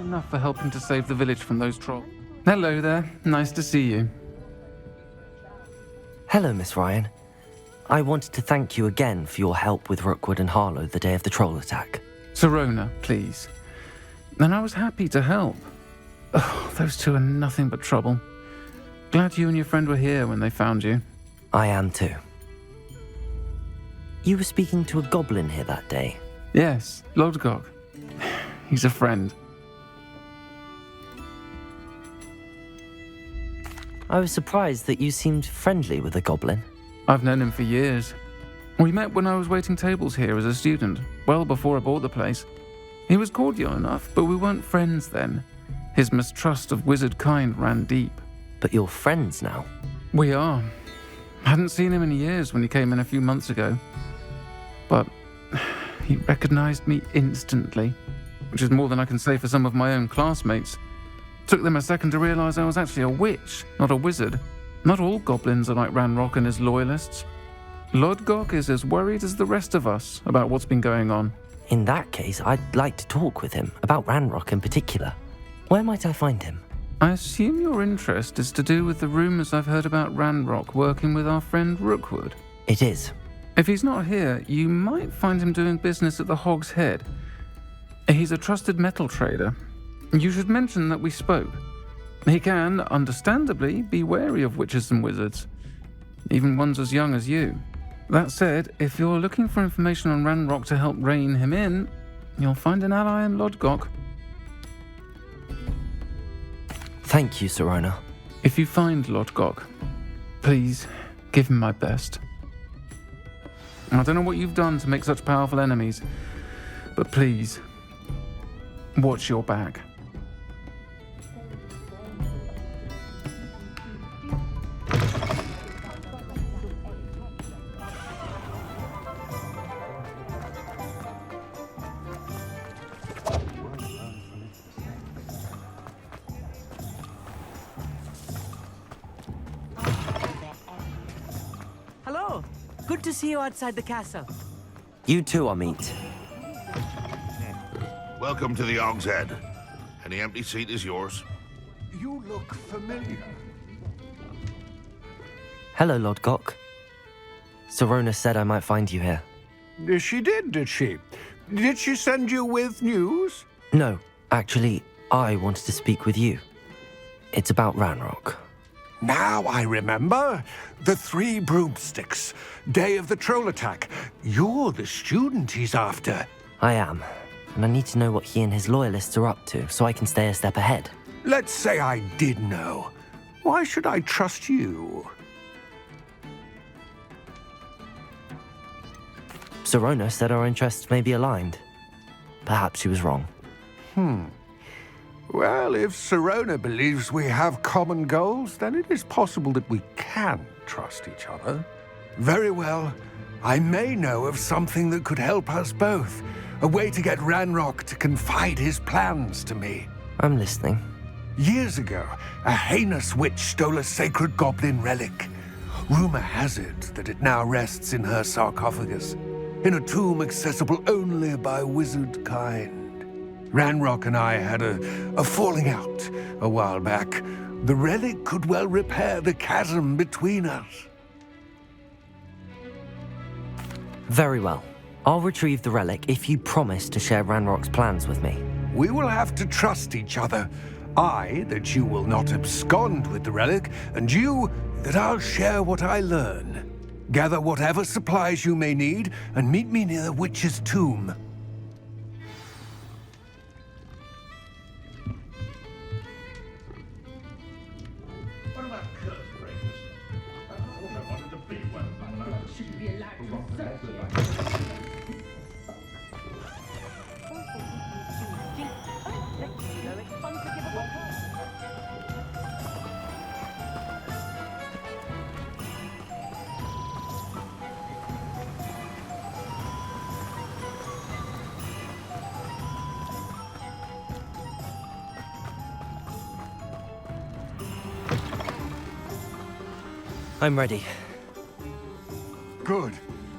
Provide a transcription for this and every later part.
enough for helping to save the village from those trolls. Hello there. Nice to see you. Hello, Miss Ryan. I wanted to thank you again for your help with Rookwood and Harlow the day of the troll attack. Sirona, please. And I was happy to help. Oh, those two are nothing but trouble. Glad you and your friend were here when they found you. I am too. You were speaking to a goblin here that day. Yes, Lodgok. He's a friend. I was surprised that you seemed friendly with the goblin. I've known him for years. We met when I was waiting tables here as a student, well before I bought the place. He was cordial enough, but we weren't friends then. His mistrust of wizard kind ran deep. But you're friends now. We are. Hadn't seen him in years when he came in a few months ago. But he recognized me instantly, which is more than I can say for some of my own classmates. Took them a second to realize I was actually a witch, not a wizard. Not all goblins are like Ranrock and his loyalists. Lodgok is as worried as the rest of us about what's been going on. In that case, I'd like to talk with him, about Ranrock in particular. Where might I find him? I assume your interest is to do with the rumors I've heard about Ranrock working with our friend Rookwood. It is. If he's not here, you might find him doing business at the Hog's Head. He's a trusted metal trader. You should mention that we spoke. He can, understandably, be wary of witches and wizards, even ones as young as you. That said, if you're looking for information on Ranrock to help rein him in, you'll find an ally in Lodgok. Thank you, Sirona. If you find Lodgok, please give him my best. I don't know what you've done to make such powerful enemies, but please, watch your back. Hello. Good to see you outside the castle. You too, Amit. Welcome to the Hog's Head. Any empty seat is yours. You look familiar. Hello, Lodgok. Sirona said I might find you here. She did she? Did she send you with news? No, actually, I wanted to speak with you. It's about Ranrock. Now I remember. The 3 broomsticks. Day of the troll attack. You're the student he's after. I am, and I need to know what he and his loyalists are up to so I can stay a step ahead. Let's say I did know. Why should I trust you? Sirona said our interests may be aligned. Perhaps she was wrong. Well, if Sirona believes we have common goals, then it is possible that we can trust each other. Very well. I may know of something that could help us both. A way to get Ranrock to confide his plans to me. I'm listening. Years ago, a heinous witch stole a sacred goblin relic. Rumor has it that it now rests in her sarcophagus, in a tomb accessible only by wizard kind. Ranrock and I had a falling out a while back. The relic could well repair the chasm between us. Very well. I'll retrieve the relic if you promise to share Ranrock's plans with me. We will have to trust each other. I, that you will not abscond with the relic, and you, that I'll share what I learn. Gather whatever supplies you may need, and meet me near the witch's tomb. I'm ready. Good.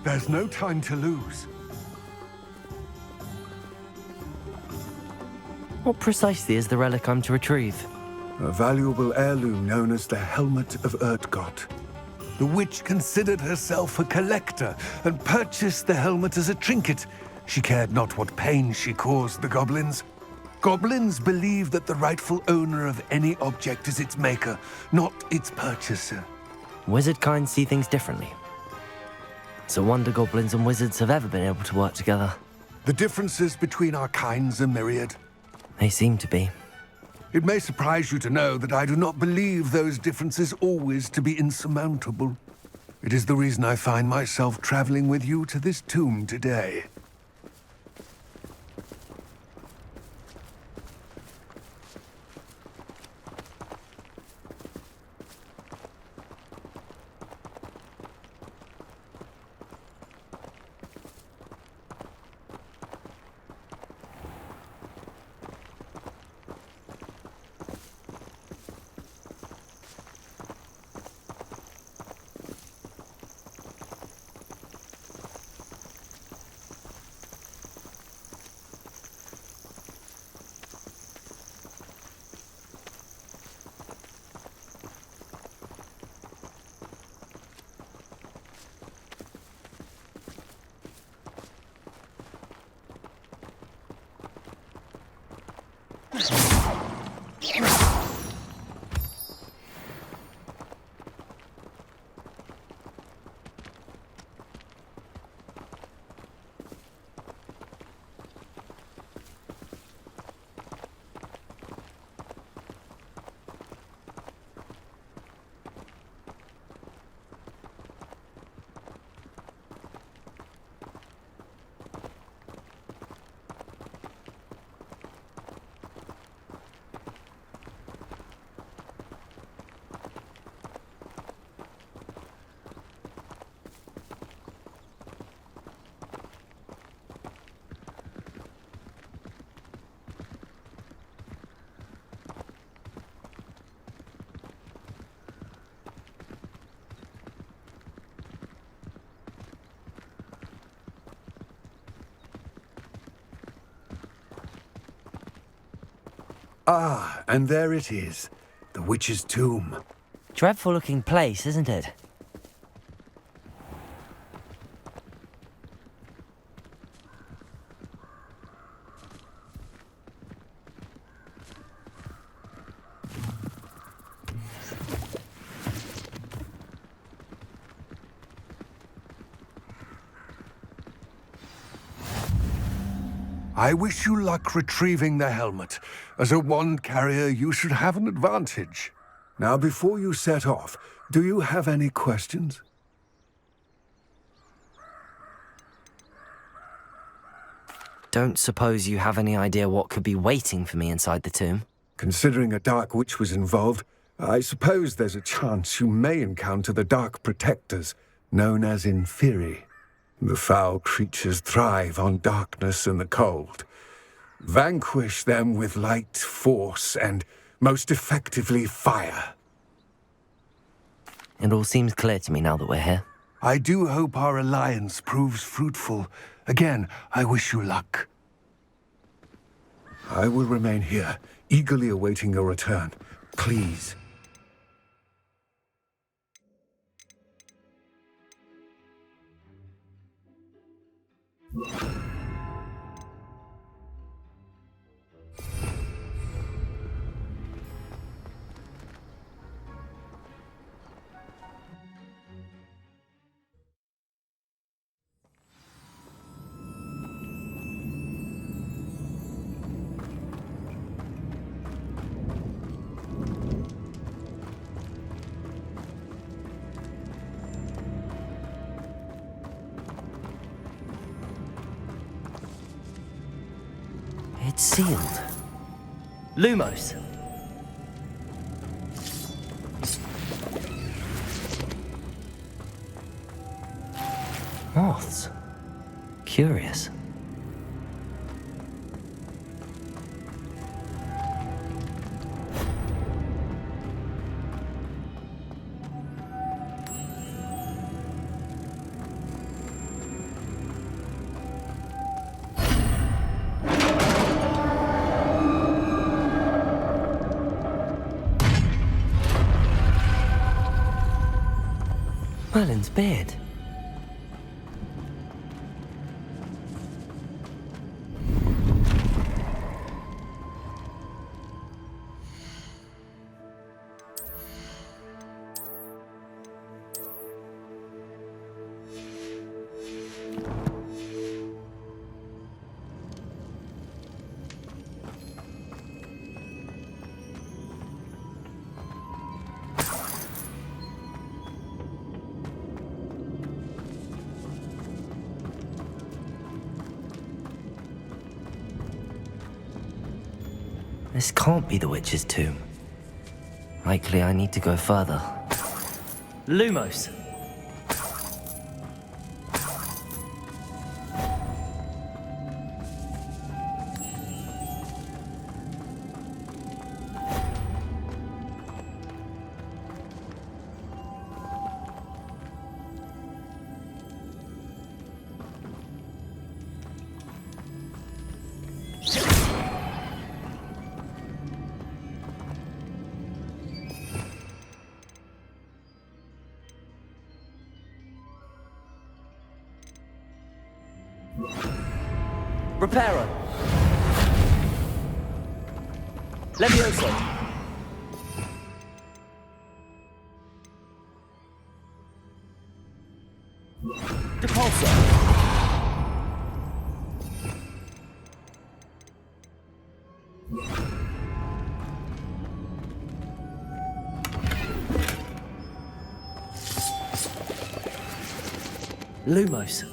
There's no time to lose. What precisely is the relic I'm to retrieve? A valuable heirloom known as the Helmet of Urtgott. The witch considered herself a collector and purchased the helmet as a trinket. She cared not what pain she caused the goblins. Goblins believe that the rightful owner of any object is its maker, not its purchaser. Wizard kind see things differently. It's a wonder goblins and wizards have ever been able to work together. The differences between our kinds are myriad. They seem to be. It may surprise you to know that I do not believe those differences always to be insurmountable. It is the reason I find myself traveling with you to this tomb today. Ah, and there it is, the witch's tomb. Dreadful looking place, isn't it? I wish you luck retrieving the helmet. As a wand carrier, you should have an advantage. Now, before you set off, do you have any questions? Don't suppose you have any idea what could be waiting for me inside the tomb? Considering a dark witch was involved, I suppose there's a chance you may encounter the Dark Protectors, known as Inferi. The foul creatures thrive on darkness and the cold. Vanquish them with light, force, and, most effectively, fire. It all seems clear to me now that we're here. I do hope our alliance proves fruitful. Again, I wish you luck. I will remain here, eagerly awaiting your return. Please. It's sealed. Lumos! Moths. Curious. Merlin's beard. This can't be the witch's tomb. Likely I need to go further. Lumos! Reparo. Levioso. Depulso. Lumos.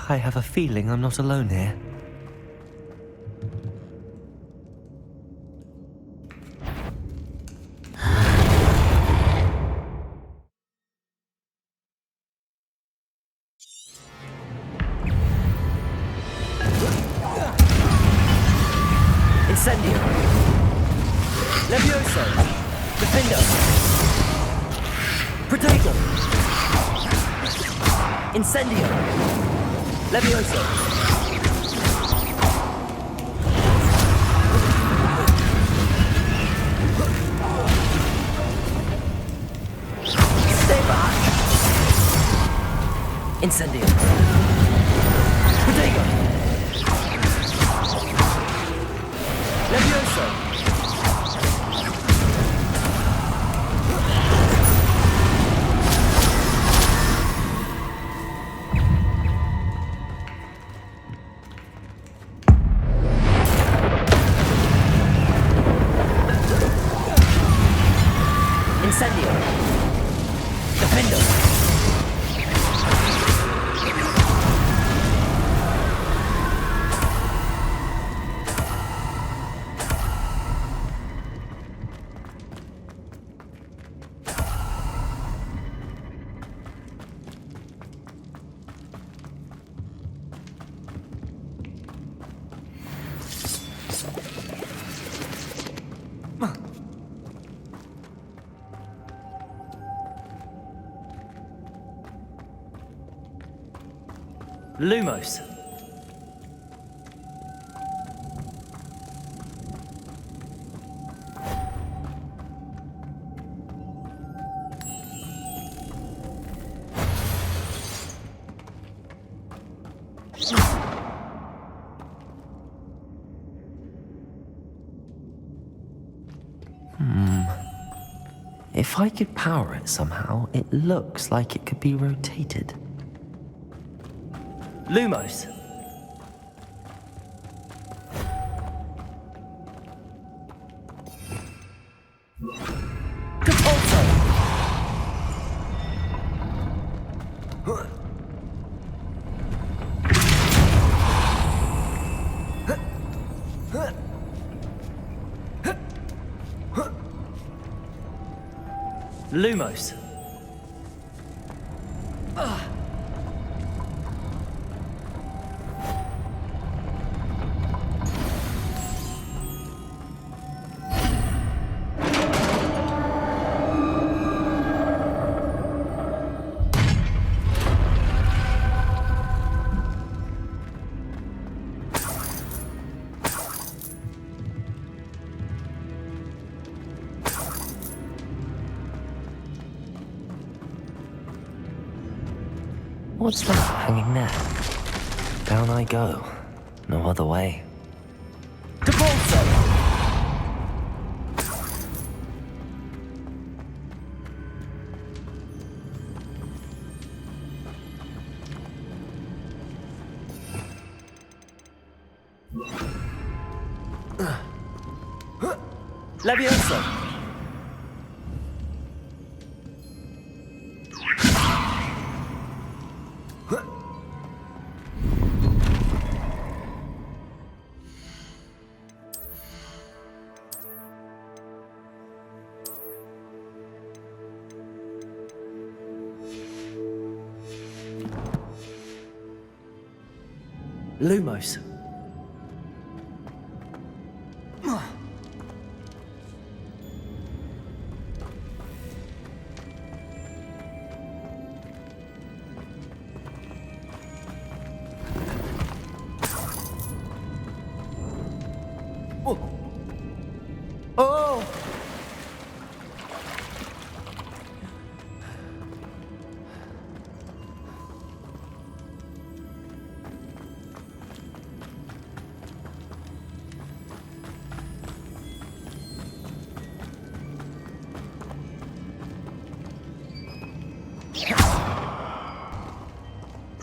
I have a feeling I'm not alone here. Incendio. Levioso. Defendo. Protego. Incendio. Levioso. Stay back. Incendio. Protego. Levioso. Incendio. Defendo. Lumos. If I could power it somehow, it looks like it could be rotated. Lumos. Depulso. Lumos. What's that hanging there? Down I go. No other way. Levioso! Lumos. Oh!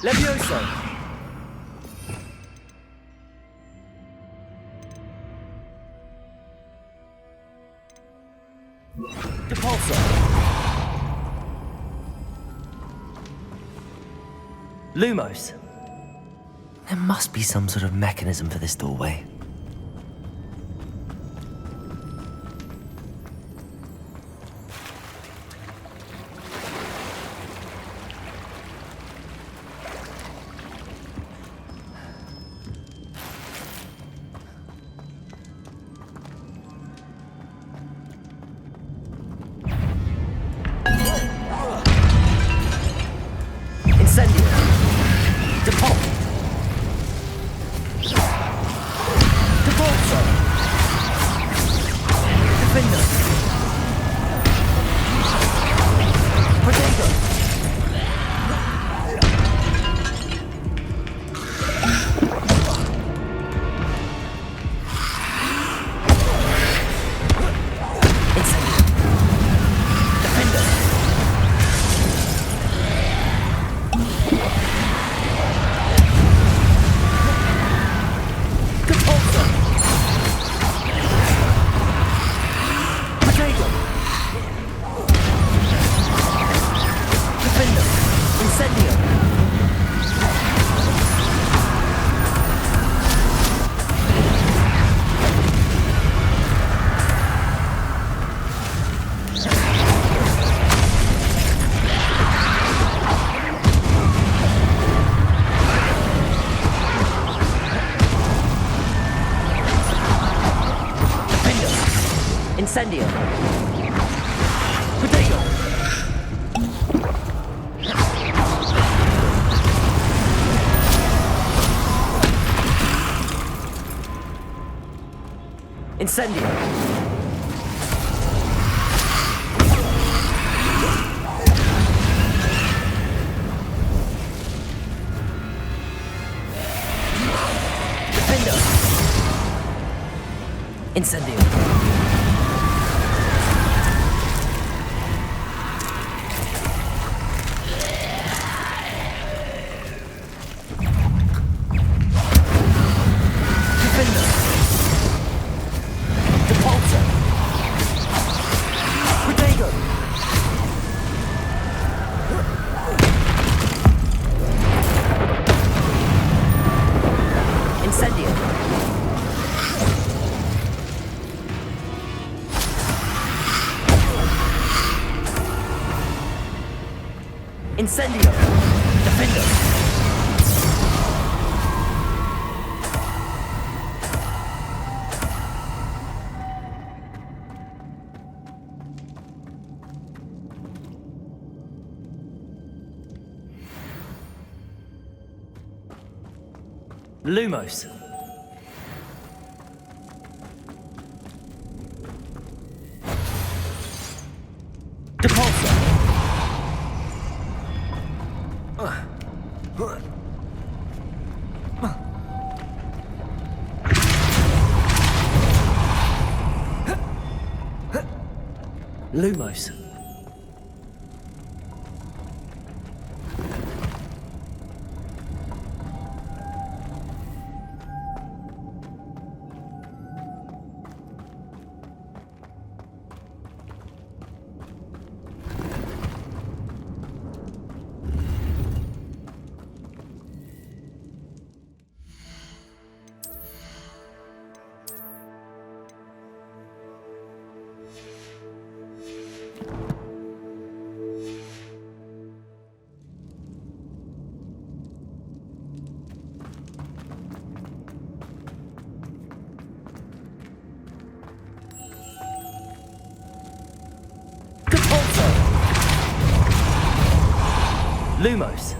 Levioso! Depulso! Lumos. There must be some sort of mechanism for this doorway. Incendio! Depul! Depulso! Defender! Protego! Incendio! Protego! Incendio! Defender! Incendio! Incendio! Defender! Lumos. Depulso. Lumos. Lumos.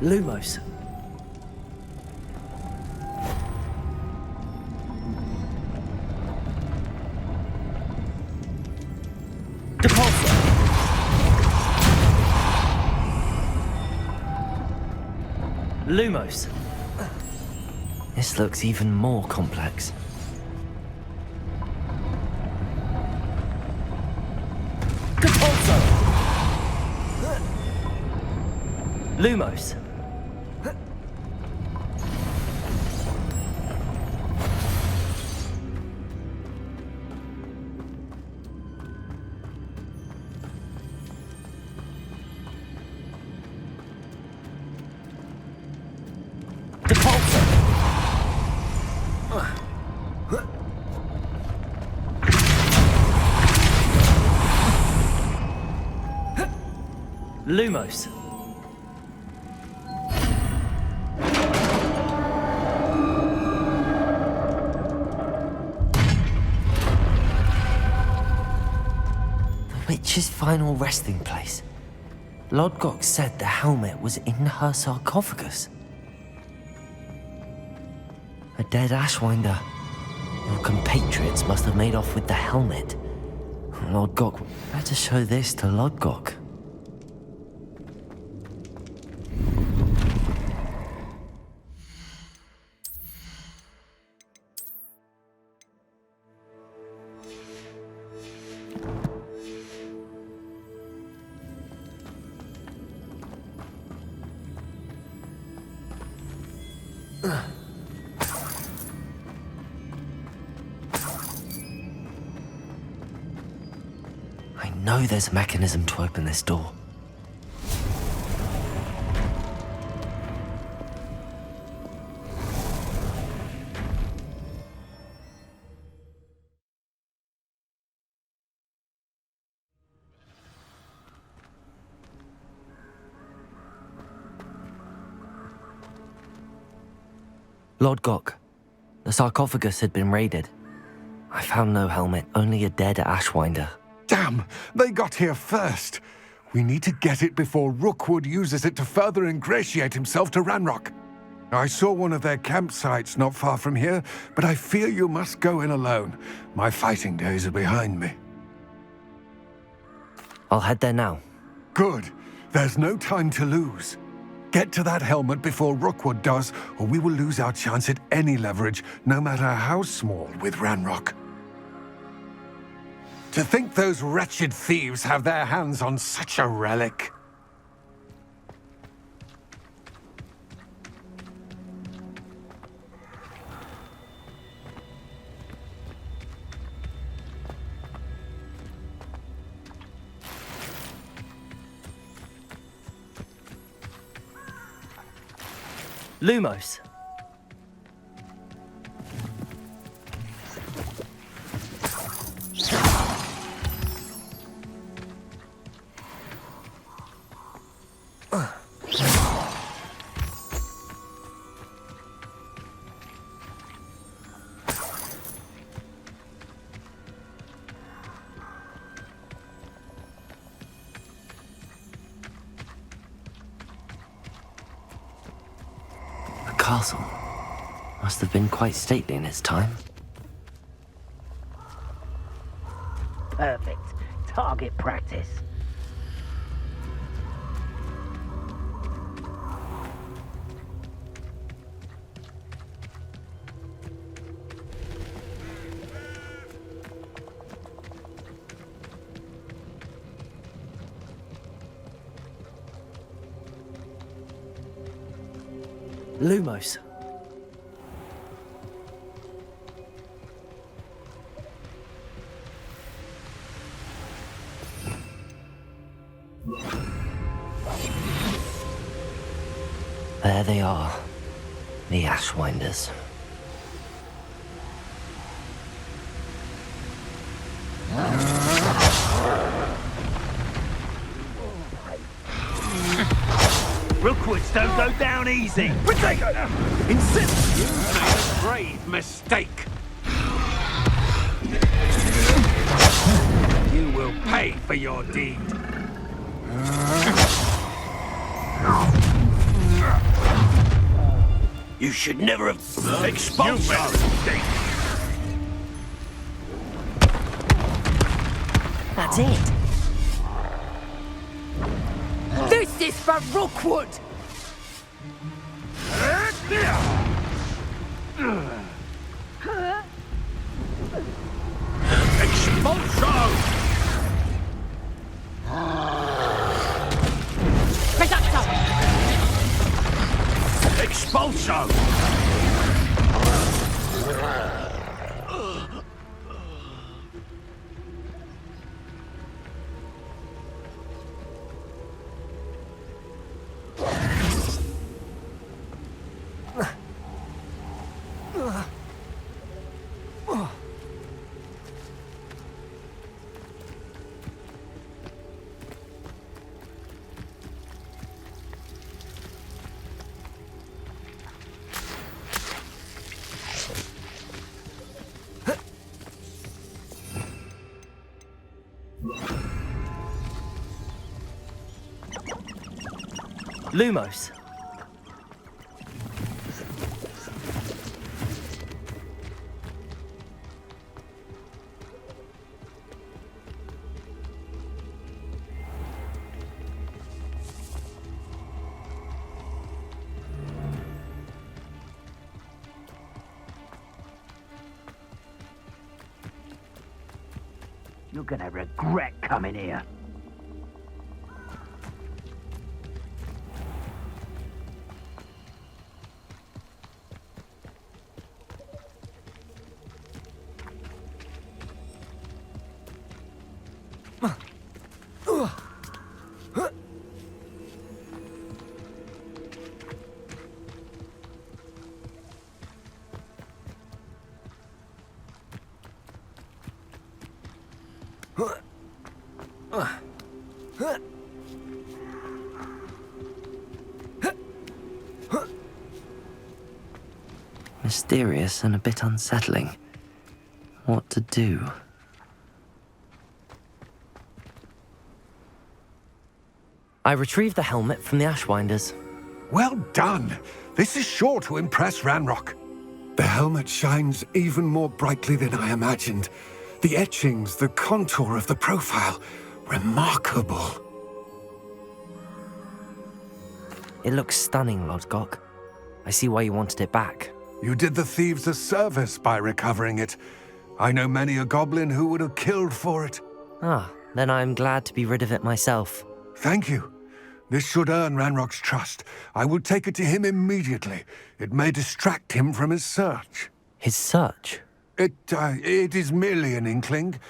Lumos. Depulsor. Lumos. This looks even more complex. Depulsor. Lumos. Lumos. The witch's final resting place. Lodgok said the helmet was in her sarcophagus. A dead Ashwinder. Your compatriots must have made off with the helmet. Lodgok, better show this to Lodgok. I know there's a mechanism to open this door. Lodgok, the sarcophagus had been raided. I found no helmet, only a dead Ashwinder. Damn! They got here first. We need to get it before Rookwood uses it to further ingratiate himself to Ranrock. I saw one of their campsites not far from here, but I fear you must go in alone. My fighting days are behind me. I'll head there now. Good. There's no time to lose. Get to that helmet before Rookwood does, or we will lose our chance at any leverage, no matter how small, with Ranrock. To think those wretched thieves have their hands on such a relic. Lumos. castle. Must have been quite stately in its time. Perfect. Target practice. Lumos. There they are. The Ashwinders. Rookwoods don't go down easy. Insist you made a grave mistake. You will pay for your deed. You should never have exposed us. That's it. This is for Rookwood! Expulso! Reducto! Expulso! Lumos. You're gonna regret coming here. Mysterious and a bit unsettling. What to do? I retrieved the helmet from the Ashwinders. Well done. This is sure to impress Ranrock. The helmet shines even more brightly than I imagined. The etchings, the contour of the profile, remarkable. It looks stunning, Lodgok. I see why you wanted it back. You did the thieves a service by recovering it. I know many a goblin who would have killed for it. Ah, then I'm glad to be rid of it myself. Thank you. This should earn Ranrock's trust. I will take it to him immediately. It may distract him from his search. His search? It is merely an inkling.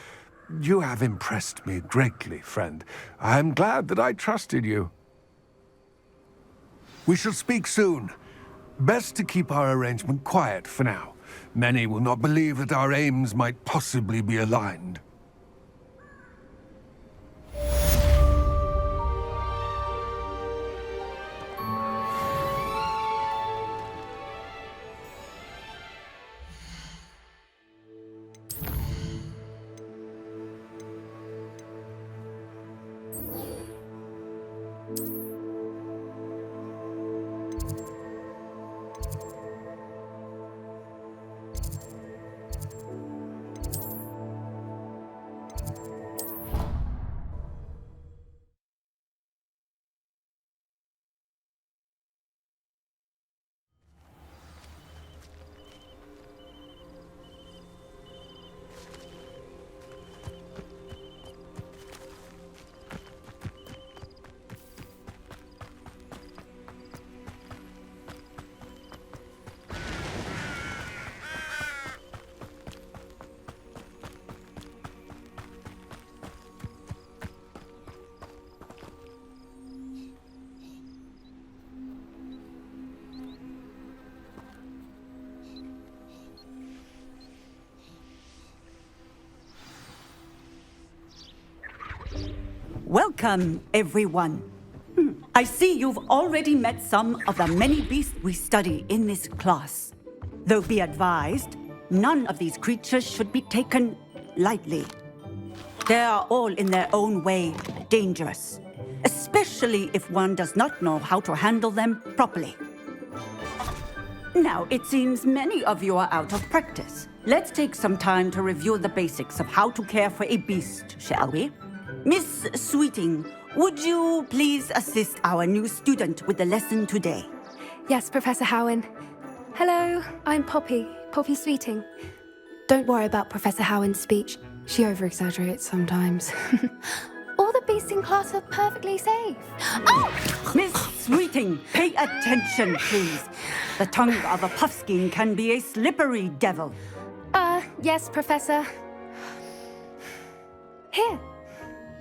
You have impressed me greatly, friend. I am glad that I trusted you. We shall speak soon. Best to keep our arrangement quiet for now. Many will not believe that our aims might possibly be aligned. Welcome, everyone. I see you've already met some of the many beasts we study in this class. Though be advised, none of these creatures should be taken lightly. They are all in their own way dangerous, especially if one does not know how to handle them properly. Now, it seems many of you are out of practice. Let's take some time to review the basics of how to care for a beast, shall we? Miss Sweeting, would you please assist our new student with the lesson today? Yes, Professor Howen. Hello, I'm Poppy Sweeting. Don't worry about Professor Howen's speech. She over-exaggerates sometimes. All the beasts in class are perfectly safe. Oh! Miss Sweeting, pay attention, please. The tongue of a puffskein can be a slippery devil. Yes, Professor. Here,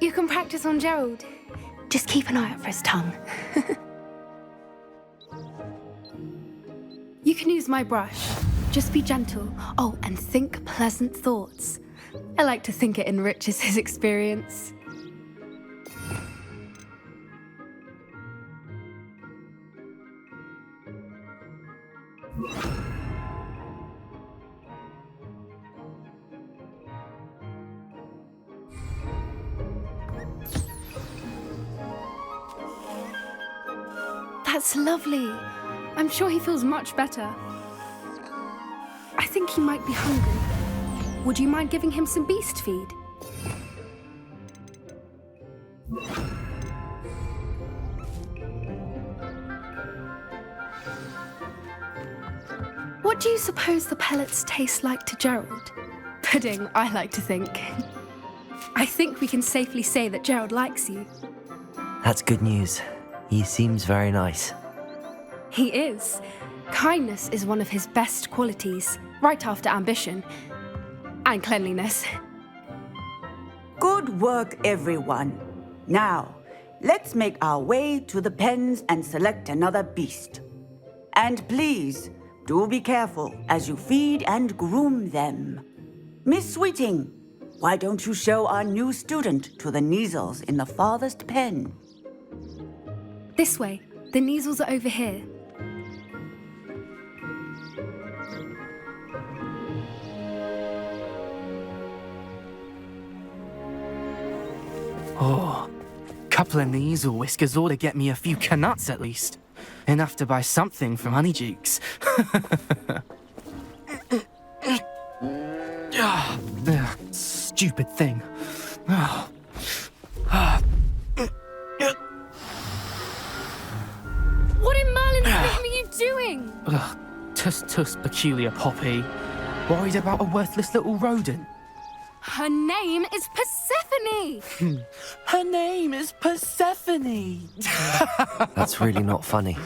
you can practice on Gerald. Just keep an eye out for his tongue. You can use my brush. Just be gentle. Oh, and think pleasant thoughts. I like to think it enriches his experience. That's lovely. I'm sure he feels much better. I think he might be hungry. Would you mind giving him some beast feed? What do you suppose the pellets taste like to Gerald? Pudding, I like to think. I think we can safely say that Gerald likes you. That's good news. He seems very nice. He is. Kindness is one of his best qualities, right after ambition. And cleanliness. Good work, everyone. Now, let's make our way to the pens and select another beast. And please, do be careful as you feed and groom them. Miss Sweeting, why don't you show our new student to the Neasels in the farthest pen? This way. The Neasels are over here. Oh, couple of Neasel whiskers ought to get me a few canuts at least. Enough to buy something from Honeydukes. Stupid thing. What in Merlin's name are you doing? Tuss, peculiar Poppy. Worried about a worthless little rodent. Her name is Persephone! Her name is Persephone! That's really not funny.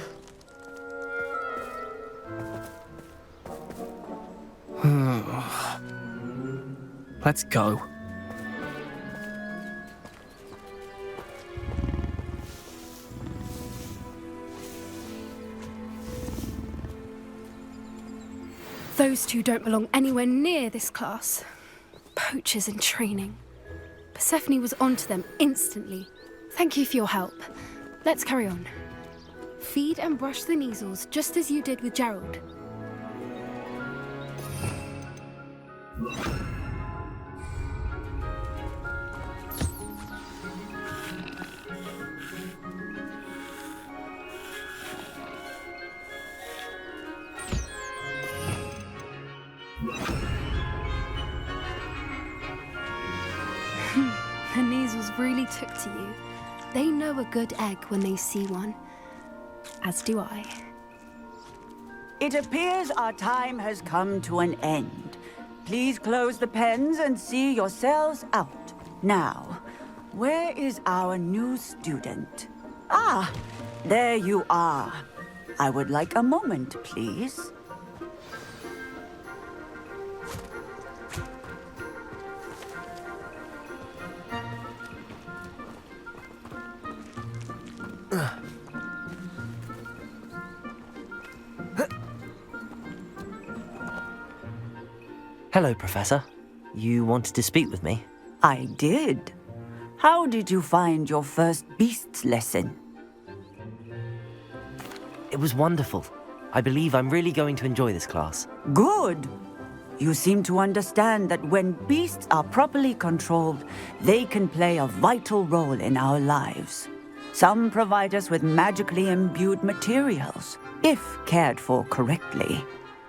Let's go. Those two don't belong anywhere near this class. Poachers in training. Persephone was onto them instantly. Thank you for your help. Let's carry on. Feed and brush the Neasels just as you did with Gerald. The Neasels really took to you. They know a good egg when they see one. As do I. It appears our time has come to an end. Please close the pens and see yourselves out. Now, where is our new student? Ah, there you are. I would like a moment, please. Hello, Professor. You wanted to speak with me? I did. How did you find your first beasts lesson? It was wonderful. I believe I'm really going to enjoy this class. Good. You seem to understand that when beasts are properly controlled, they can play a vital role in our lives. Some provide us with magically imbued materials, if cared for correctly,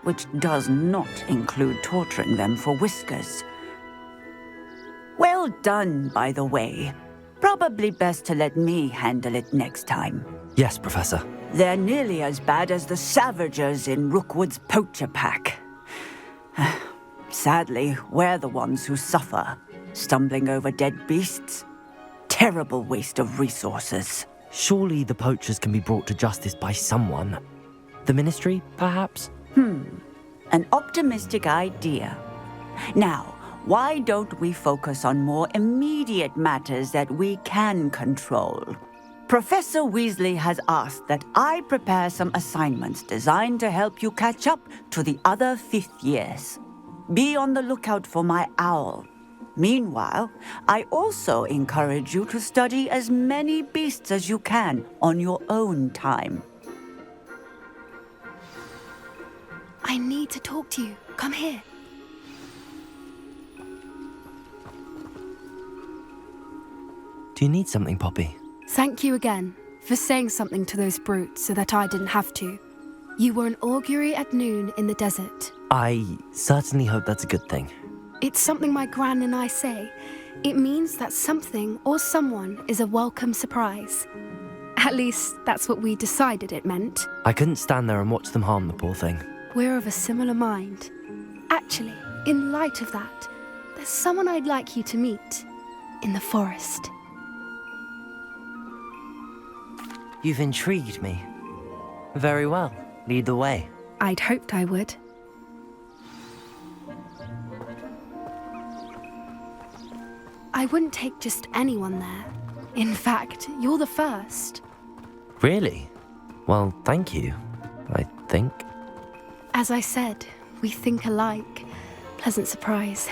which does not include torturing them for whiskers. Well done, by the way. Probably best to let me handle it next time. Yes, Professor. They're nearly as bad as the Savagers in Rookwood's poacher pack. Sadly, we're the ones who suffer, stumbling over dead beasts. Terrible waste of resources. Surely the poachers can be brought to justice by someone. The Ministry, perhaps? An optimistic idea. Now, why don't we focus on more immediate matters that we can control? Professor Weasley has asked that I prepare some assignments designed to help you catch up to the other 5th years. Be on the lookout for my owl. Meanwhile, I also encourage you to study as many beasts as you can on your own time. I need to talk to you. Come here. Do you need something, Poppy? Thank you again for saying something to those brutes so that I didn't have to. You were an augury at noon in the desert. I certainly hope that's a good thing. It's something my gran and I say. It means that something or someone is a welcome surprise. At least, that's what we decided it meant. I couldn't stand there and watch them harm the poor thing. We're of a similar mind. Actually, in light of that, there's someone I'd like you to meet. In the forest. You've intrigued me. Very well. Lead the way. I'd hoped I would. I wouldn't take just anyone there. In fact, you're the first. Really? Well, thank you, I think. As I said, we think alike. Pleasant surprise.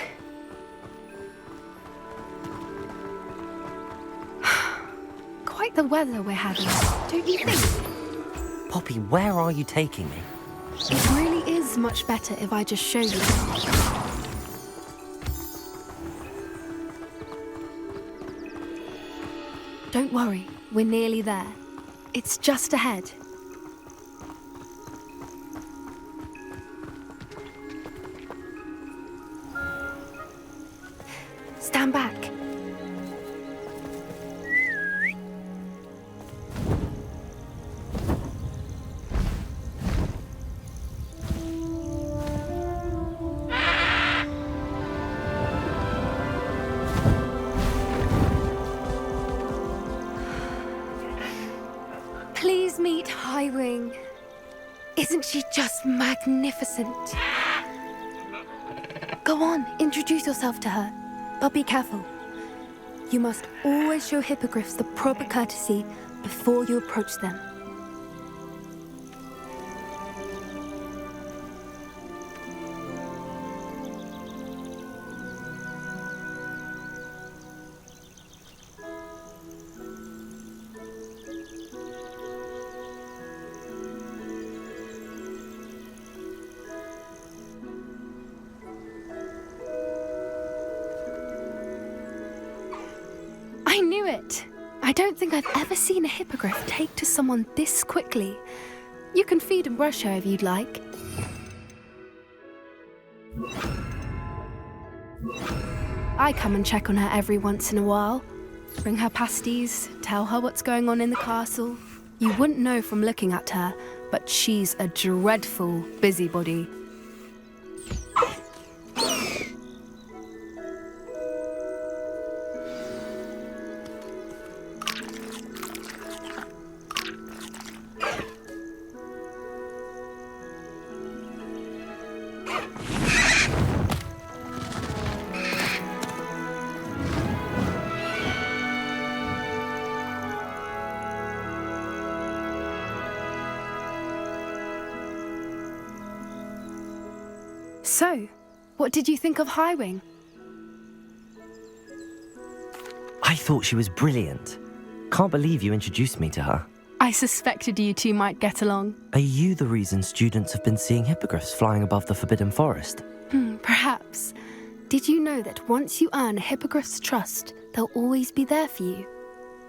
Quite the weather we're having, don't you think? Poppy, where are you taking me? It really is much better if I just show you. Don't worry, we're nearly there. It's just ahead. Stand back. Please meet Highwing. Isn't she just magnificent? Go on, introduce yourself to her. But be careful. You must always show hippogriffs the proper courtesy before you approach them. I knew it! I don't think I've ever seen a hippogriff take to someone this quickly. You can feed and brush her if you'd like. I come and check on her every once in a while. Bring her pasties, tell her what's going on in the castle. You wouldn't know from looking at her, but she's a dreadful busybody. So, what did you think of Highwing? I I thought she was brilliant. Can't believe you introduced me to her. I suspected you two might get along. Are you the reason students have been seeing hippogriffs flying above the Forbidden Forest? Perhaps. Did you know that once you earn a hippogriff's trust, they'll always be there for you?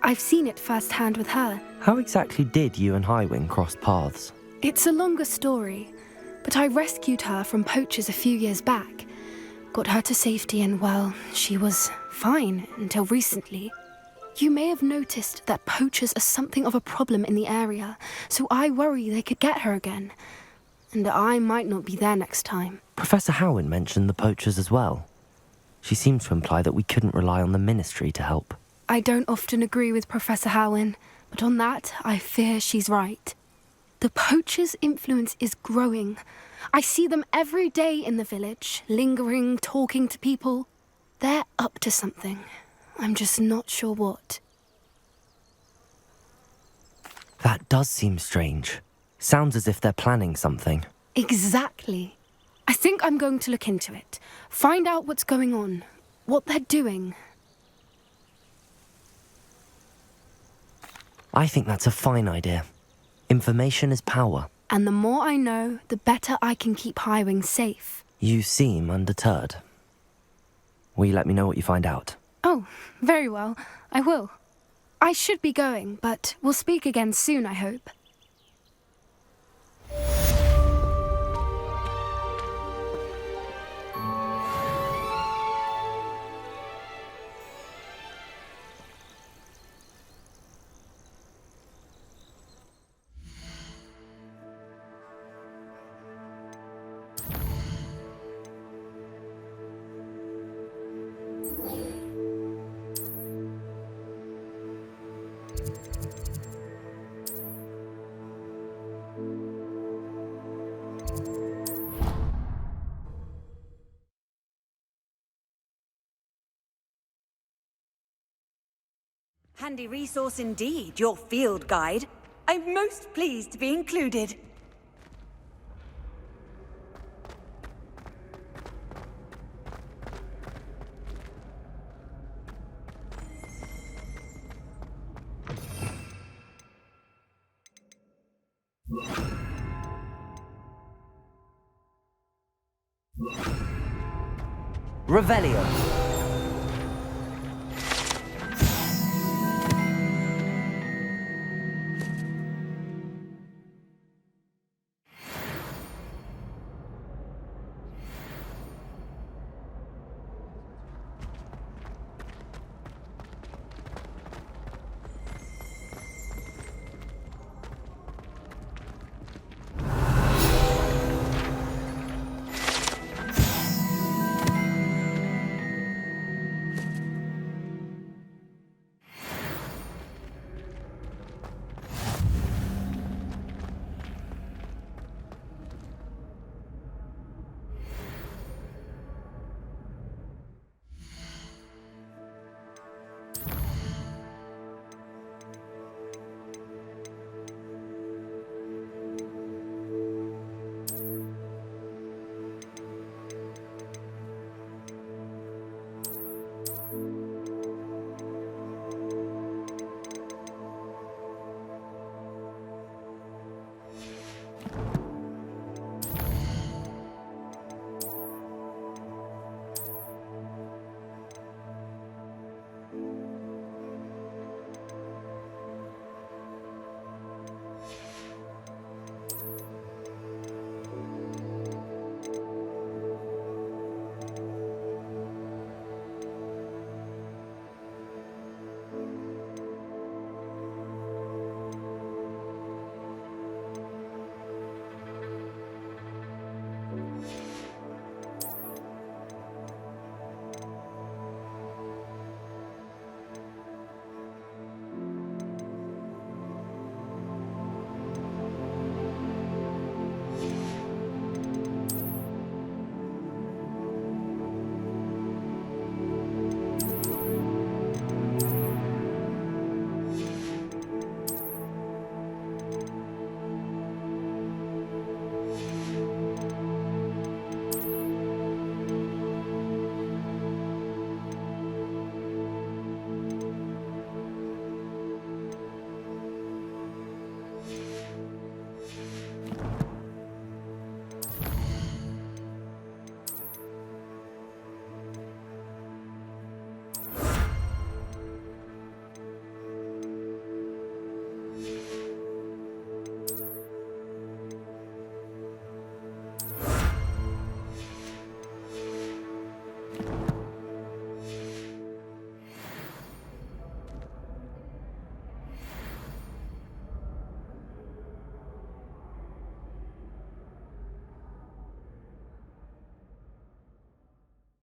I've seen it firsthand with her. How exactly did you and Highwing cross paths? It's a longer story, but I rescued her from poachers a few years back. Got her to safety and, well, she was fine until recently. You may have noticed that poachers are something of a problem in the area, so I worry they could get her again. And I might not be there next time. Professor Howin mentioned the poachers as well. She seemed to imply that we couldn't rely on the Ministry to help. I don't often agree with Professor Howin, but on that, I fear she's right. The poachers' influence is growing. I see them every day in the village, lingering, talking to people. They're up to something. I'm just not sure what. That does seem strange. Sounds as if they're planning something. Exactly. I think I'm going to look into it. Find out what's going on, what they're doing. I think that's a fine idea. Information is power. And the more I know, the better I can keep Highwing safe. You seem undeterred. Will you let me know what you find out? Oh, very well. I will. I should be going, but we'll speak again soon, I hope. Handy resource indeed, your field guide. I'm most pleased to be included. Revelio.